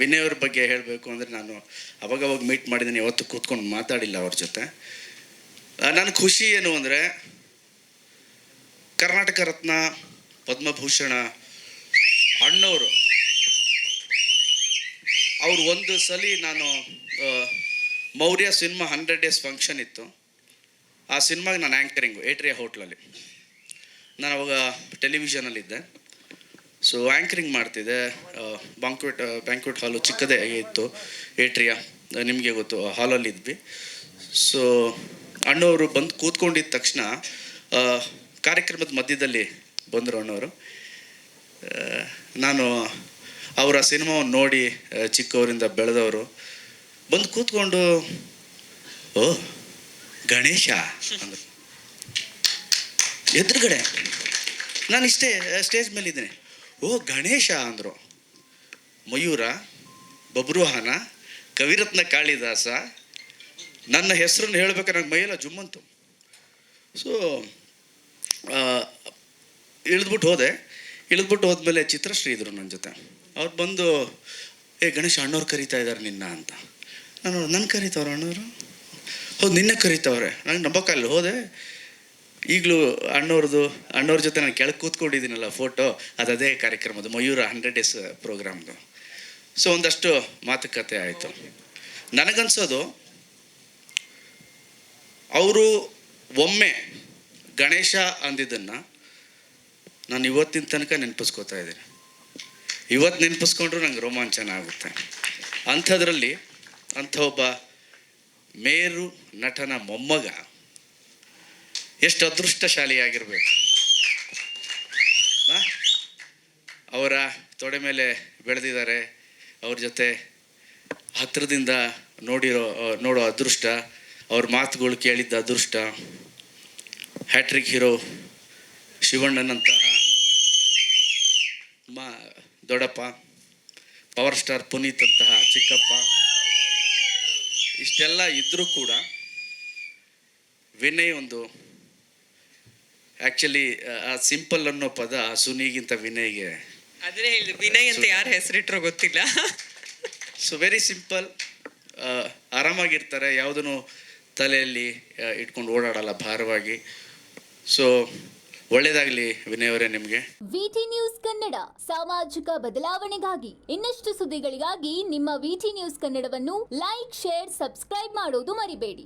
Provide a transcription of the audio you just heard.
ವಿನಯ್ ಅವ್ರ ಬಗ್ಗೆ ಹೇಳಬೇಕು ಅಂದರೆ ನಾನು ಅವಾಗವಾಗ ಮೀಟ್ ಮಾಡಿದ್ದೀನಿ, ಯಾವತ್ತು ಕೂತ್ಕೊಂಡು ಮಾತಾಡಿಲ್ಲ ಅವ್ರ ಜೊತೆ. ನನ್ನ ಖುಷಿ ಏನು ಅಂದರೆ ಕರ್ನಾಟಕ ರತ್ನ ಪದ್ಮಭೂಷಣ ಅಣ್ಣವರು ಅವ್ರು ಒಂದು ಸಲ ನಾನು ಮೌರ್ಯ ಸಿನಿಮಾ 100 days ಫಂಕ್ಷನ್ ಇತ್ತು. ಆ ಸಿನಿಮಾಗೆ ನಾನು ಆ್ಯಂಕರಿಂಗು ಏಟ್ರಿಯಾ ಹೋಟ್ಲಲ್ಲಿ. ನಾನು ಅವಾಗ ಟೆಲಿವಿಷನಲ್ಲಿದ್ದೆ. ಸೊ ಆ್ಯಂಕರಿಂಗ್ ಮಾಡ್ತಿದ್ದೆ. ಬ್ಯಾಂಕ್ವೆಟ್ ಹಾಲು ಚಿಕ್ಕದೇ ಇತ್ತು, ಏಟ್ರಿಯಾ, ನಿಮಗೆ ಗೊತ್ತು, ಹಾಲಲ್ಲಿ ಇದ್ವಿ. ಸೊ ಅಣ್ಣವರು ಬಂದು ಕೂತ್ಕೊಂಡಿದ್ದ ತಕ್ಷಣ ಕಾರ್ಯಕ್ರಮದ ಮಧ್ಯದಲ್ಲಿ ಬಂದರು ಅಣ್ಣವರು. ನಾನು ಅವರ ಸಿನಿಮಾವನ್ನು ನೋಡಿ ಚಿಕ್ಕವರಿಂದ ಬೆಳೆದವರು ಬಂದು ಕೂತ್ಕೊಂಡು, ಓ ಗಣೇಶ ಅಂದರು ಎದುರುಗಡೆ. ನಾನು ಇಷ್ಟೇ ಸ್ಟೇಜ್ ಮೇಲಿದ್ದೀನಿ. ಓ ಗಣೇಶ ಅಂದರು. ಮಯೂರ, ಬಬ್ರುವಾಹನ, ಕವಿರತ್ನ ಕಾಳಿದಾಸ, ನನ್ನ ಹೆಸರನ್ನು ಹೇಳ್ಬೇಕಾದ್ರೆ ನಂಗೆ ಮೈಯೆಲ್ಲ ಜುಮ್ಮಂತು. ಸೊ ಇಳಿದ್ಬಿಟ್ಟು ಹೋದ್ಮೇಲೆ ಚಿತ್ರಶ್ರೀ ಇದ್ರು ನನ್ನ ಜೊತೆ. ಅವ್ರು ಬಂದು, ಏ ಗಣೇಶ, ಅಣ್ಣವ್ರು ಕರೀತಾ ಇದ್ದಾರೆ ನಿನ್ನ ಅಂತ. ನಾನು ನನ್ನ ಕರೀತವ್ರು ಅಣ್ಣವರು? ಹೌದು, ನಿನ್ನೆ ಕರೀತವ್ರೆ. ನಂಗೆ ನಂಬಕ್ಕಲ್ಲಿ ಹೋದೆ. ಈಗಲೂ ಅಣ್ಣವ್ರ ಜೊತೆ ನಾನು ಕೆಳಗೆ ಕೂತ್ಕೊಂಡಿದ್ದೀನಲ್ಲ ಫೋಟೋ, ಅದೇ ಕಾರ್ಯಕ್ರಮದ ಮಯೂರ 100 days ಪ್ರೋಗ್ರಾಮ್ದು. ಸೊ ಒಂದಷ್ಟು ಮಾತುಕತೆ ಆಯಿತು. ನನಗನ್ಸೋದು ಅವರು ಒಮ್ಮೆ ಗಣೇಶ ಅಂದಿದ್ದನ್ನು ನಾನು ಇವತ್ತಿನ ತನಕ ನೆನಪಿಸ್ಕೋತಾ ಇದ್ದೀನಿ. ಇವತ್ತು ನೆನಪಿಸ್ಕೊಂಡ್ರು ನಂಗೆ ರೋಮಾಂಚನ ಆಗುತ್ತೆ. ಅಂಥದ್ರಲ್ಲಿ ಅಂಥ ಒಬ್ಬ ಮೇರು ನಟನ ಮೊಮ್ಮಗ ಎಷ್ಟು ಅದೃಷ್ಟಶಾಲಿಯಾಗಿರಬೇಕು. ಅವರ ತೊಡೆ ಮೇಲೆ ಬೆಳೆದಿದ್ದಾರೆ, ಅವ್ರ ಜೊತೆ ಹತ್ತಿರದಿಂದ ನೋಡೋ ಅದೃಷ್ಟ, ಅವ್ರ ಮಾತುಗಳು ಕೇಳಿದ್ದ ಅದೃಷ್ಟ. ಹ್ಯಾಟ್ರಿಕ್ ಹೀರೋ ಶಿವಣ್ಣನಂತಹ ದೊಡ್ಡಪ್ಪ, ಪವರ್ ಸ್ಟಾರ್ ಪುನೀತ್ ಅಂತಹ ಚಿಕ್ಕಪ್ಪ, ಇಷ್ಟೆಲ್ಲ ಇದ್ದರೂ ಕೂಡ ವಿನಯ್ ಒಂದು ಆ್ಯಕ್ಚುಲಿ ಆ ಸಿಂಪಲ್ ಅನ್ನೋ ಪದ ಸುನಿಗಿಂತ ವಿನಯ್ಗೆ, ಅದೇ ಹೇಳಿದ್ರು, ವಿನಯ್ ಅಂತ ಯಾರು ಹೆಸರಿಟ್ರೋ ಗೊತ್ತಿಲ್ಲ. ಸೊ ವೆರಿ ಸಿಂಪಲ್, ಆರಾಮಾಗಿರ್ತಾರೆ, ಯಾವುದನ್ನು ತಲೆಯಲ್ಲಿ ಇಟ್ಕೊಂಡು ಓಡಾಡಲ್ಲ ಭಾರವಾಗಿ. ಸೊ ಒಳ್ಳೆಯದಾಗಲಿ ವಿನಯ್ ಅವರೇ ನಿಮಗೆ. ವಿಟಿ ನ್ಯೂಸ್ ಕನ್ನಡ, ಸಾಮಾಜಿಕ ಬದಲಾವಣೆಗಾಗಿ. ಇನ್ನಷ್ಟು ಸುದ್ದಿಗಳಿಗಾಗಿ ನಿಮ್ಮ ವಿಟಿ ನ್ಯೂಸ್ ಕನ್ನಡವನ್ನು ಲೈಕ್, ಶೇರ್, ಸಬ್ಸ್ಕ್ರೈಬ್ ಮಾಡೋದು ಮರಿಬೇಡಿ.